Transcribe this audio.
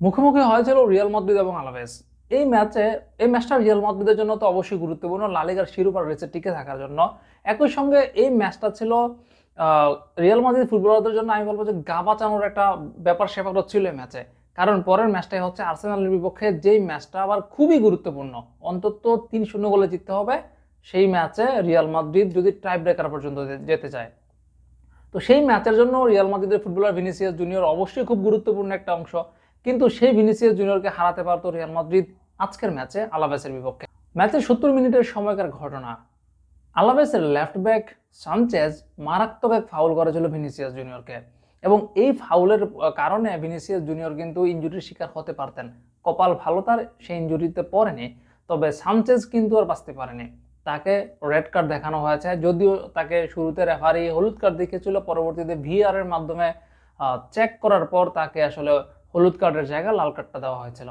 মুখোমুখি হয়েছিল Real Madrid এবং আলাভেস। এই ম্যাচে এই ম্যাচটা রিয়াল মাদ্রিদের জন্য তো অবশ্যই গুরুত্বপূর্ণ, লা লিগার শিরোপার রেসে টিকে থাকার জন্য। একই সঙ্গে এই ম্যাচটা ছিল রিয়াল মাদ্রিদ ফুটবলারদের জন্য আমি বলবো যে গা বাঁচানোর একটা ব্যাপার স্যাপারও ছিল এই ম্যাচে। কারণ পরের ম্যাচটাই হচ্ছে আর্সেনালের বিপক্ষে, যেই ম্যাচটা আবার খুবই গুরুত্বপূর্ণ, অন্তত 3-0 গোলে জিততে হবে সেই ম্যাচে রিয়াল মাদ্রিদ যদি টাই ব্রেকার পর্যন্ত যেতে চায়। তো সেই ম্যাচের জন্য রিয়াল মাদ্রিদের ফুটবলার ভিনিসিয়াস জুনিয়র অবশ্যই খুব গুরুত্বপূর্ণ একটা অংশ। কিন্তু সেই ভিনিসিয়াস জুনিয়রকে হারাতে পারতো রিয়াল মাদ্রিদ আজকের ম্যাচে আলাভেসের বিপক্ষে। ম্যাচের 70 মিনিটের সময়কার ঘটনা, আলাভেসের লেফট ব্যাক সানচেজ মারাত্মক এক ফাউল করেছিল ভিনিসিয়াস জুনিয়রকে, এবং এই ফাউলের কারণে ভিনিসিয়াস জুনিয়র কিন্তু ইনজুরির শিকার হতে পারতেন। কপাল ভালো তার, সেই ইনজুরিতে পড়েনি, তবে সানচেজ কিন্তু আর বাঁচতে পারেনি। তাকে রেড কার্ড দেখানো হয়েছে, যদিও তাকে শুরুতে রেফারি হলুদ কার্ড দেখেছিল, পরবর্তীতে ভিআর এর মাধ্যমে চেক করার পর তাকে আসলে হলুদ কার্ডের জায়গায় লাল কার্ডটা দেওয়া হয়েছিল।